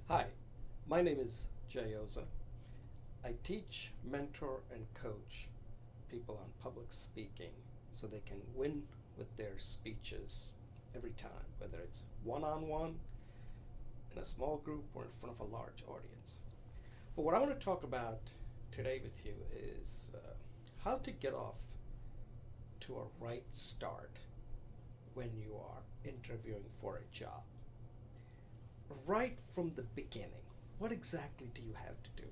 Hi, my name is Jayoza. I teach, mentor, and coach people on public speaking so they can win with their speeches every time, whether it's one on one, in a small group, or in front of a large audience. But what I want to talk about today with you is how to get off to a right start when you are interviewing for a job. Right from the beginning, what exactly do you have to do?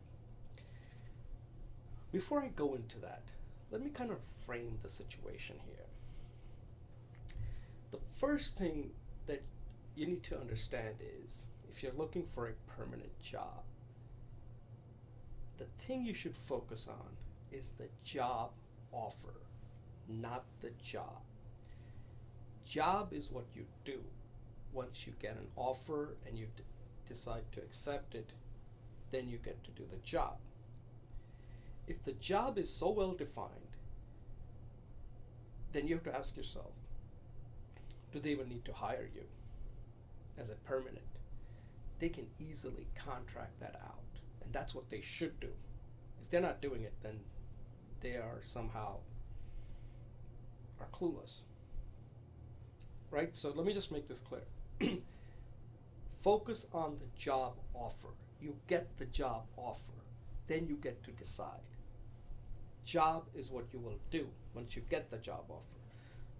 Before I go into that, let me kind of frame the situation here. The first thing that you need to understand is if you're looking for a permanent job, the thing you should focus on is the job offer, not the job. Job is what you do. Once you get an offer and you decide to accept it, then you get to do the job. If the job is so well defined, then you have to ask yourself, do they even need to hire you as a permanent? They can easily contract that out, and that's what they should do. If they're not doing it, then they are somehow are clueless. Right? So let me just make this clear. Focus on the job offer. You get the job offer, then you get to decide. Job is what you will do once you get the job offer.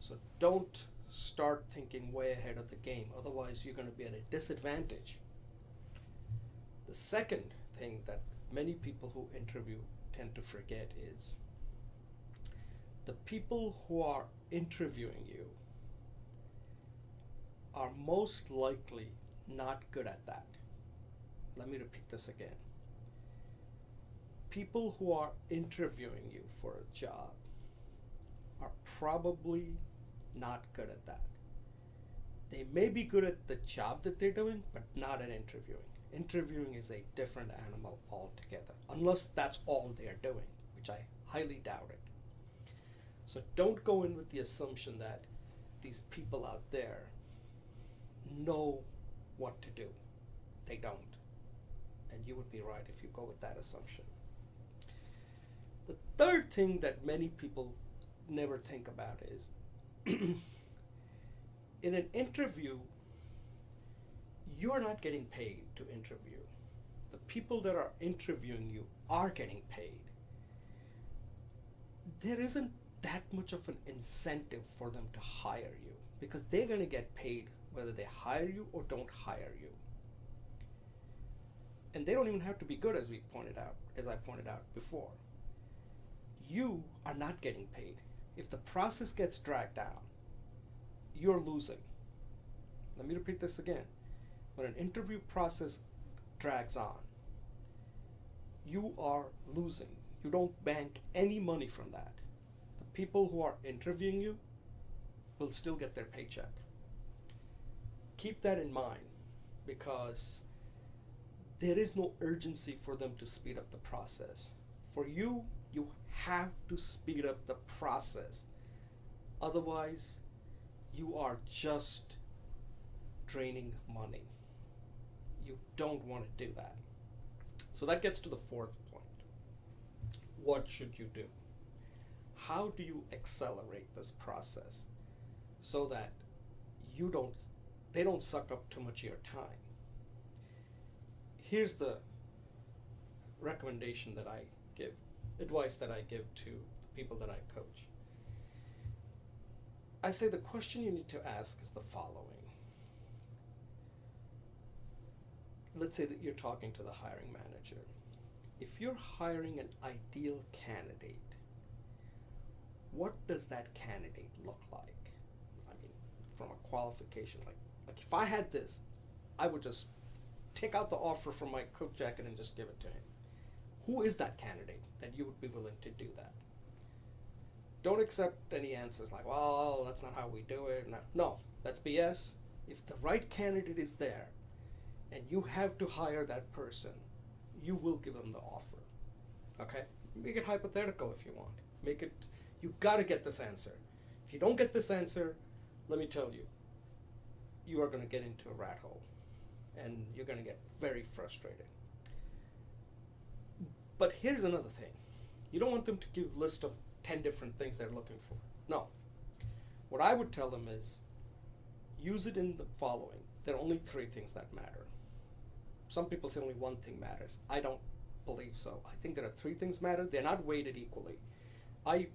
So don't start thinking way ahead of the game, otherwise, you're going to be at a disadvantage. The second thing that many people who interview tend to forget is the people who are interviewing you are most likely not good at that. Let me repeat this again. People who are interviewing you for a job are probably not good at that. They may be good at the job that they're doing, but not at interviewing. Interviewing is a different animal altogether, unless that's all they're doing, which I highly doubt it. So don't go in with the assumption that these people out there know what to do. They don't. And you would be right if you go with that assumption. The third thing that many people never think about is in an interview, you're not getting paid to interview. The people that are interviewing you are getting paid. There isn't that much of an incentive for them to hire you because they're going to get paid whether they hire you or don't hire you. And they don't even have to be good, as I pointed out before. You are not getting paid. If the process gets dragged down, you're losing. Let me repeat this again. When an interview process drags on, you are losing. You don't bank any money from that. The people who are interviewing you will still get their paycheck. Keep that in mind because there is no urgency for them to speed up the process. For you, you have to speed up the process. Otherwise, you are just draining money. You don't want to do that. So that gets to the fourth point. What should you do? How do you accelerate this process so that they don't suck up too much of your time? Here's the recommendation that I give, advice that I give to the people that I coach. I say the question you need to ask is the following. Let's say that you're talking to the hiring manager. If you're hiring an ideal candidate, what does that candidate look like? I mean, from a qualification, like if I had this, I would just take out the offer from my coat jacket and just give it to him. Who is that candidate that you would be willing to do that? Don't accept any answers like, well, that's not how we do it. No, that's BS. If the right candidate is there and you have to hire that person, you will give them the offer. Okay? Make it hypothetical if you want. You gotta get this answer. If you don't get this answer, let me tell you, you are gonna get into a rat hole. and you're going to get very frustrated. But here's another thing. You don't want them to give a list of 10 different things they're looking for. No. What I would tell them is use it in the following. There are only 3 things that matter. Some people say only one thing matters. I don't believe so. I think there are 3 things matter. They're not weighted equally. I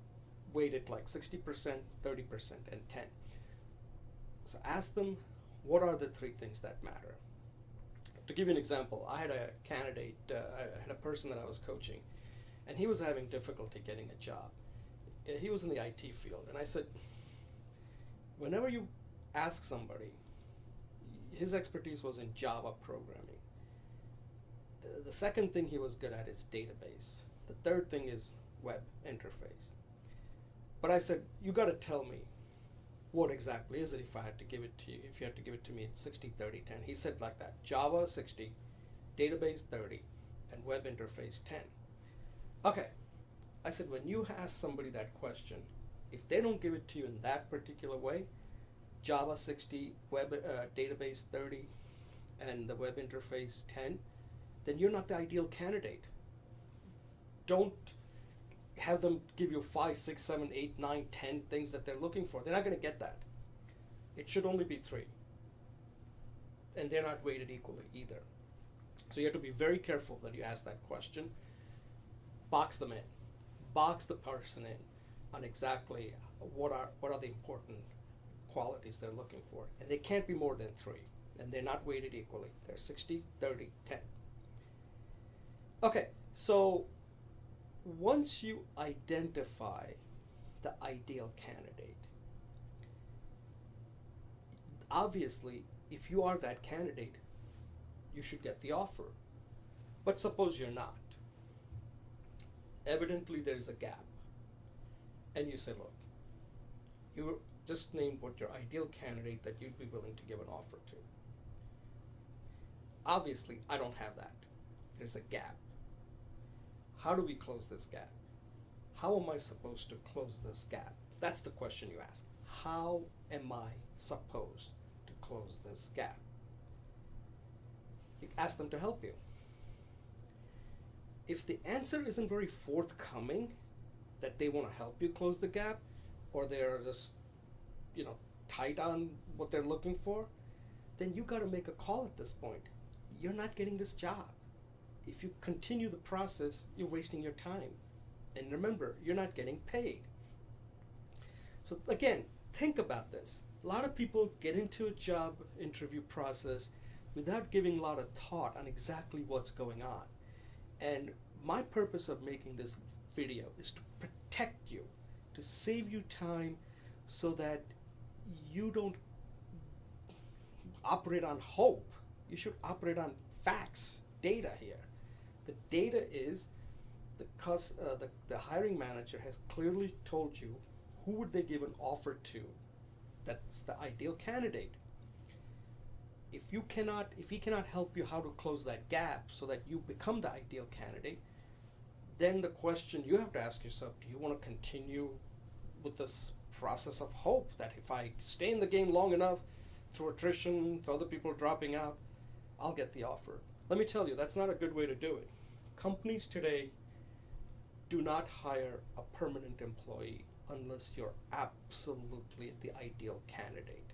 weight it like 60%, 30%, and 10. So ask them, what are the 3 things that matter? To give you an example, I had a candidate, I had a person that I was coaching, and he was having difficulty getting a job. He was in the IT field, and I said, whenever you ask somebody, his expertise was in Java programming. The second thing he was good at is database. The third thing is web interface. But I said, you got to tell me what exactly is it if I had to give it to you, if you had to give it to me at 60, 30, 10. He said like that, Java 60, database 30, and web interface 10. Okay, I said, when you ask somebody that question, if they don't give it to you in that particular way, Java 60, web database 30, and the web interface 10, then you're not the ideal candidate. Don't have them give you 5, 6, 7, 8, 9, 10 things that they're looking for. They're not going to get that. It should only be 3. And they're not weighted equally either. So you have to be very careful that you ask that question. Box them in. Box the person in on exactly what are the important qualities they're looking for. And they can't be more than 3. And they're not weighted equally. They're 60, 30, 10. Okay, so once you identify the ideal candidate, obviously, if you are that candidate, you should get the offer. But suppose you're not. Evidently, there's a gap. And you say, look, you just named what your ideal candidate that you'd be willing to give an offer to. Obviously, I don't have that. There's a gap. How do we close this gap? How am I supposed to close this gap? That's the question you ask. How am I supposed to close this gap? You ask them to help you. If the answer isn't very forthcoming, that they want to help you close the gap, or they're just, tight on what they're looking for, then you got to make a call at this point. You're not getting this job. If you continue the process, you're wasting your time. And remember, you're not getting paid. So again, think about this. A lot of people get into a job interview process without giving a lot of thought on exactly what's going on. And my purpose of making this video is to protect you, to save you time so that you don't operate on hope. You should operate on facts, data here. The data is the hiring manager has clearly told you who would they give an offer to that's the ideal candidate. If he cannot help you how to close that gap so that you become the ideal candidate, then the question you have to ask yourself, do you want to continue with this process of hope that if I stay in the game long enough, through attrition, through other people dropping out, I'll get the offer? Let me tell you, that's not a good way to do it. Companies today do not hire a permanent employee unless you're absolutely the ideal candidate.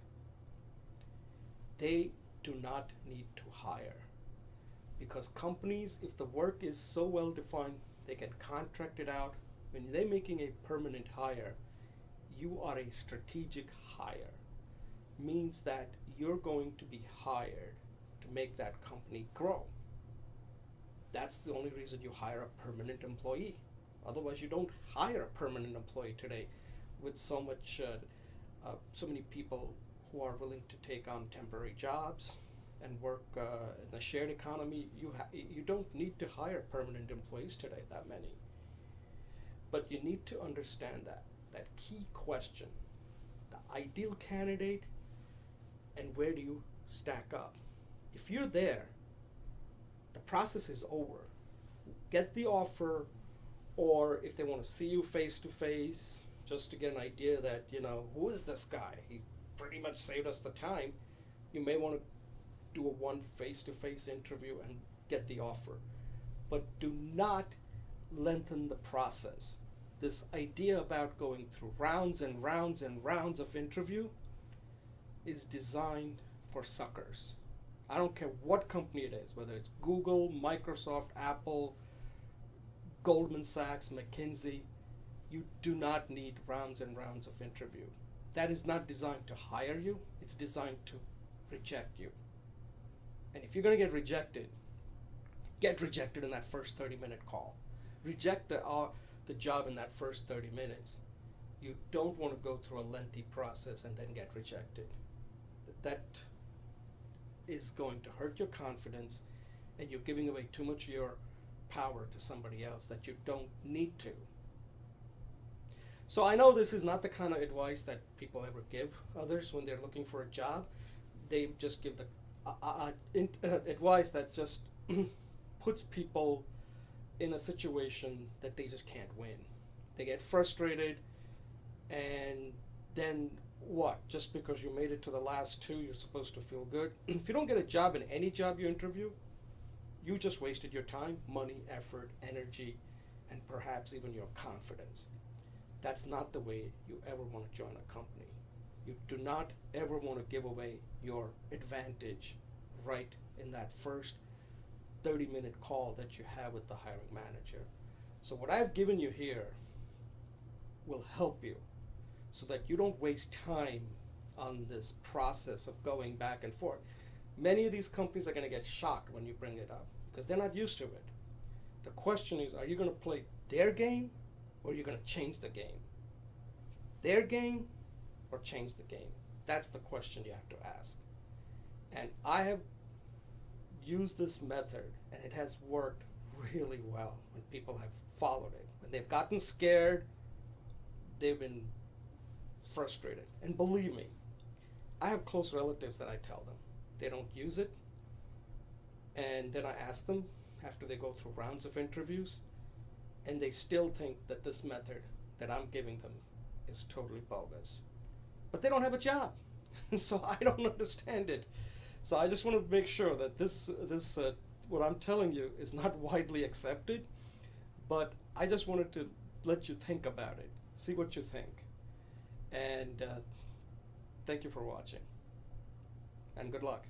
They do not need to hire, because companies, if the work is so well defined, they can contract it out. When they're making a permanent hire, you are a strategic hire. Means that you're going to be hired to make that company grow. That's the only reason you hire a permanent employee. Otherwise, you don't hire a permanent employee today with so many people who are willing to take on temporary jobs and work in a shared economy. You don't need to hire permanent employees today, that many. But you need to understand that key question, the ideal candidate, and where do you stack up. If you're there, the process is over. Get the offer, or if they want to see you face to face, just to get an idea that, who is this guy? He pretty much saved us the time. You may want to do a one face-to-face interview and get the offer. But do not lengthen the process. This idea about going through rounds and rounds and rounds of interview is designed for suckers. I don't care what company it is, whether it's Google, Microsoft, Apple, Goldman Sachs, McKinsey. You do not need rounds and rounds of interview. That is not designed to hire you, it's designed to reject you. And if you're going to get rejected in that first 30-minute call. Reject the job in that first 30 minutes. You don't want to go through a lengthy process and then get rejected. That is going to hurt your confidence, and you're giving away too much of your power to somebody else that you don't need to. So I know this is not the kind of advice that people ever give others when they're looking for a job. They just give the advice that just puts people in a situation that they just can't win. They get frustrated, and then what? Just because you made it to the last two, you're supposed to feel good? If you don't get a job in any job you interview, you just wasted your time, money, effort, energy, and perhaps even your confidence. That's not the way you ever want to join a company. You do not ever want to give away your advantage right in that first 30-minute call that you have with the hiring manager. So what I've given you here will help you so that you don't waste time on this process of going back and forth. Many of these companies are going to get shocked when you bring it up because they're not used to it. The question is, are you going to play their game or are you going to change the game? Their game or change the game? That's the question you have to ask. And I have used this method, and it has worked really well when people have followed it. When they've gotten scared, they've been frustrated. And believe me, I have close relatives that I tell them they don't use it, and then I ask them after they go through rounds of interviews, and they still think that this method that I'm giving them is totally bogus. But they don't have a job, so I don't understand it. So I just want to make sure that this what I'm telling you is not widely accepted, but I just wanted to let you think about it, see what you think. And thank you for watching, and good luck.